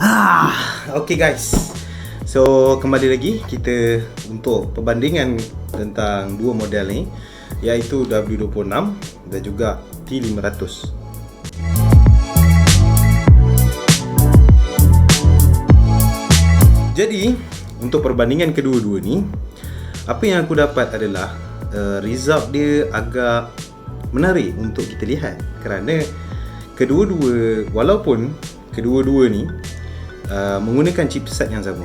Okay guys. So kembali lagi kita untuk perbandingan tentang dua model ni, iaitu W26 dan juga T500. Jadi untuk perbandingan kedua-dua ni, apa yang aku dapat adalah result dia agak menarik untuk kita lihat, kerana kedua-dua, walaupun kedua-dua ni menggunakan chipset yang sama,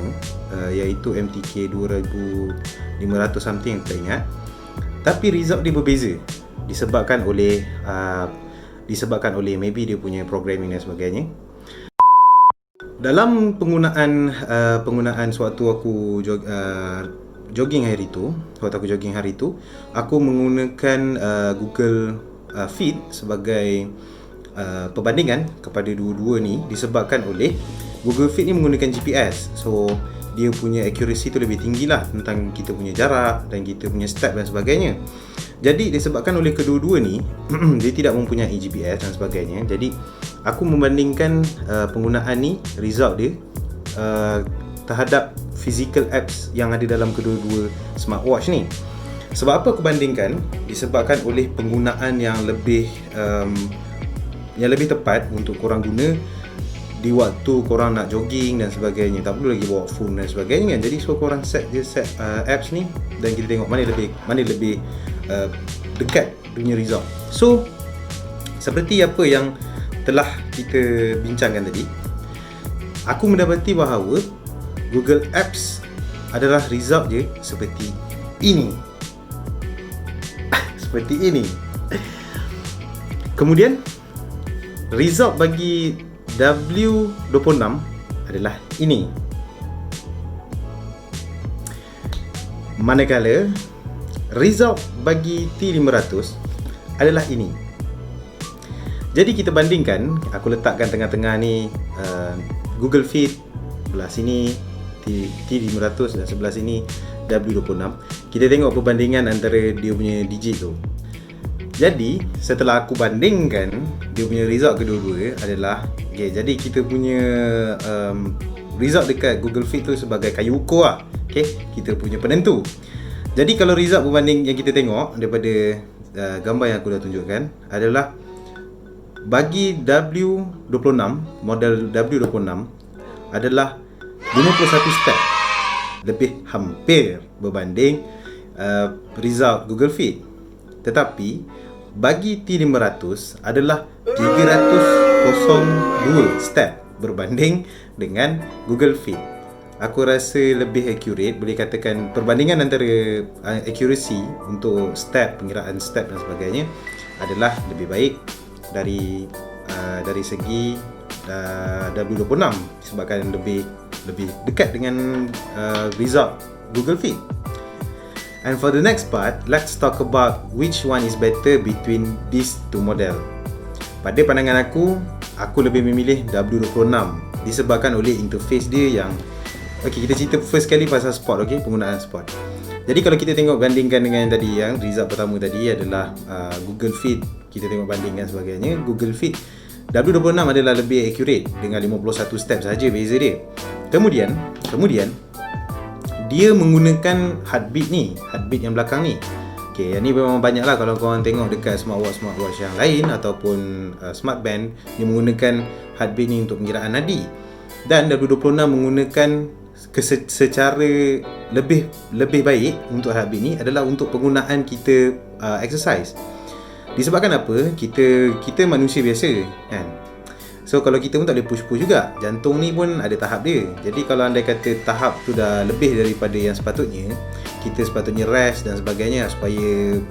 iaitu MTK 2500 something tak ingat, tapi result dia berbeza disebabkan oleh maybe dia punya programming dan sebagainya. Dalam penggunaan sewaktu aku jogging hari itu, aku menggunakan Google Fit sebagai perbandingan kepada dua-dua ni, disebabkan oleh Google Fit ni menggunakan GPS. So dia punya accuracy tu lebih tinggi lah tentang kita punya jarak dan kita punya step dan sebagainya. Jadi disebabkan oleh kedua-dua ni dia tidak mempunyai GPS dan sebagainya, jadi aku membandingkan penggunaan ni, result dia terhadap physical apps yang ada dalam kedua-dua smartwatch ni. Sebab apa aku bandingkan? Disebabkan oleh penggunaan yang lebih tepat untuk korang guna di waktu korang nak jogging dan sebagainya. Tak perlu lagi bawa phone dan sebagainya kan. Jadi so korang set apps ni dan kita tengok mana lebih dekat punya result. So seperti apa yang telah kita bincangkan tadi, aku mendapati bahawa Google Apps adalah result dia seperti ini. Seperti ini. Kemudian result bagi W26 adalah ini. Manakala result bagi T500 adalah ini. Jadi kita bandingkan, aku letakkan tengah-tengah ni Google Fit, sebelah sini T500 dan sebelah sini W26. Kita tengok perbandingan antara dia punya digit tu. Jadi setelah aku bandingkan, dia punya result kedua-dua adalah jadi kita punya result dekat Google Fit tu sebagai kayu ukur lah. Kita punya penentu. Jadi kalau result berbanding yang kita tengok daripada gambar yang aku dah tunjukkan adalah bagi W26, model W26 adalah 51 step lebih hampir berbanding result Google Fit. Tetapi bagi T500 adalah 302 step berbanding dengan Google Fit. Aku rasa lebih accurate, boleh katakan perbandingan antara accuracy untuk step, pengiraan step dan sebagainya adalah lebih baik dari segi W26, disebabkan lebih dekat dengan result Google Fit. And for the next part, let's talk about which one is better between these two model. Pada pandangan aku lebih memilih W26 disebabkan oleh interface dia yang kita cerita first kali pasal sport, penggunaan sport. Jadi kalau kita tengok bandingkan dengan yang tadi, yang result pertama tadi adalah Google Fit, kita tengok bandingkan sebagainya, Google Fit W26 adalah lebih accurate dengan 51 step saja beza dia. Kemudian dia menggunakan heartbeat yang belakang ni. Yang ni memang banyak lah kalau korang tengok dekat smartwatch yang lain ataupun smartband, dia menggunakan heartbeat ni untuk pengiraan nadi. Dan W26 menggunakan secara lebih baik untuk heartbeat ni adalah untuk penggunaan kita exercise. Disebabkan apa? Kita manusia biasa kan. So kalau kita pun tak boleh push juga. Jantung ni pun ada tahap dia. Jadi kalau andai kata tahap tu dah lebih daripada yang sepatutnya, kita sepatutnya rest dan sebagainya supaya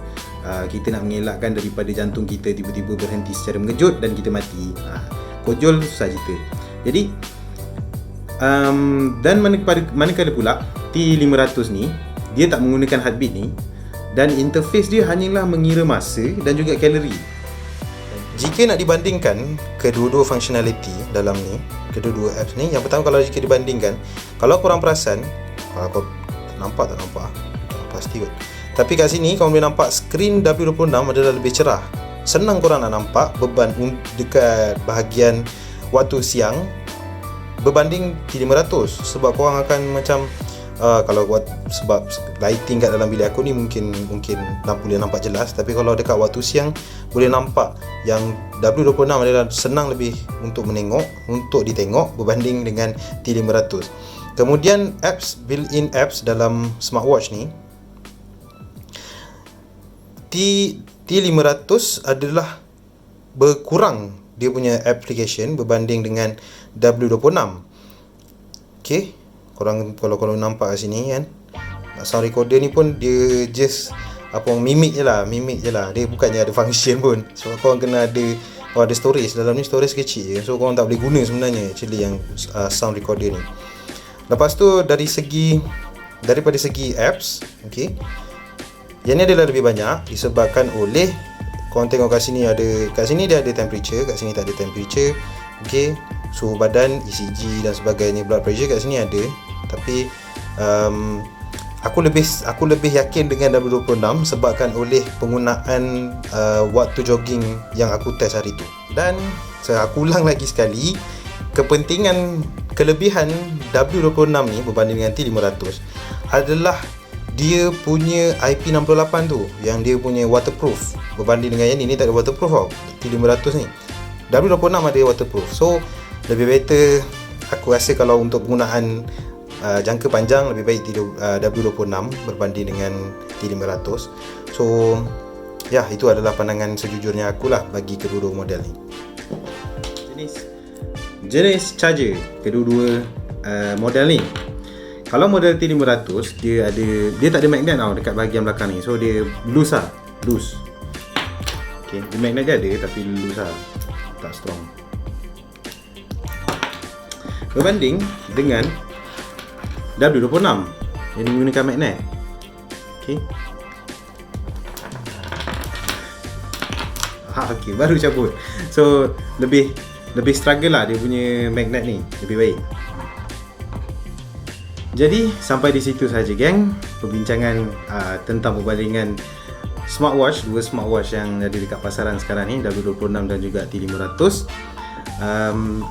kita nak mengelakkan daripada jantung kita tiba-tiba berhenti secara mengejut dan kita mati. Kojol susah cerita. Jadi dan manakala pula T500 ni dia tak menggunakan heartbeat ni, dan interface dia hanyalah mengira masa dan juga kalori. Jika nak dibandingkan kedua-dua functionality dalam ni, kedua-dua apps ni, yang pertama kalau jika dibandingkan, kalau korang perasan, kau nampak tak pasti kot. Tapi kat sini korang boleh nampak skrin W26 adalah lebih cerah. Senang korang nak nampak beban dekat bahagian waktu siang berbanding T500, sebab korang akan macam kalau buat, sebab lighting kat dalam bilik aku ni mungkin boleh nampak jelas, tapi kalau dekat waktu siang boleh nampak yang W26 adalah senang lebih untuk ditengok berbanding dengan T500. Kemudian apps, built-in apps dalam smartwatch ni, T500 adalah berkurang dia punya application berbanding dengan W26. Okay, kalau nampak kat sini kan, sound recorder ni pun dia just mimik je lah. Dia bukannya ada function pun. So korang kena ada storage dalam ni, storage kecil je, so korang tak boleh guna sebenarnya actually yang sound recorder ni. Lepas tu daripada segi apps, okay, yang ni adalah lebih banyak disebabkan oleh, korang tengok kat sini dia ada temperature, kat sini tak ada temperature. Okay, suhu badan, ECG dan sebagainya, blood pressure kat sini ada. Tapi aku lebih yakin dengan W26 sebabkan oleh penggunaan waktu jogging yang aku test hari tu. Dan aku ulang lagi sekali, kelebihan W26 ni berbanding dengan T500 adalah dia punya IP68 tu, yang dia punya waterproof, berbanding dengan yang ni tak ada waterproof tau. T500 ni, W26 ada waterproof. So lebih better, aku rasa kalau untuk penggunaan jangka panjang, lebih baik W26 berbanding dengan T500. So ya, itu adalah pandangan sejujurnya akulah bagi kedua-dua model ni. Jenis charger kedua-dua model ni. Kalau model T500 dia tak ada magnet tau dekat bahagian belakang ni. So dia loose. Okay, dia magnet dia ada tapi loose lah, tak strong. Berbanding dengan W26 yang menggunakan magnet. Okay. Okay, baru cabut. So lebih struggle lah dia punya magnet ni, lebih baik. Jadi sampai di situ saja geng perbincangan tentang perbandingan dua smartwatch yang ada dekat pasaran sekarang ni, W26 dan juga T500.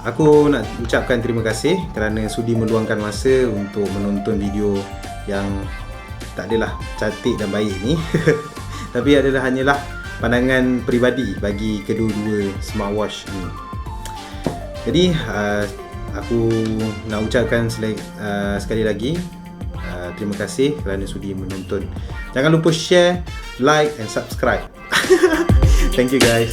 Aku nak ucapkan terima kasih kerana sudi meluangkan masa untuk menonton video yang tak adalah cantik dan baik ni tapi hanyalah pandangan peribadi bagi kedua-dua smartwatch ni. Jadi aku nak ucapkan sekali lagi terima kasih kerana sudi menonton. Jangan lupa share, like and subscribe. Thank you guys.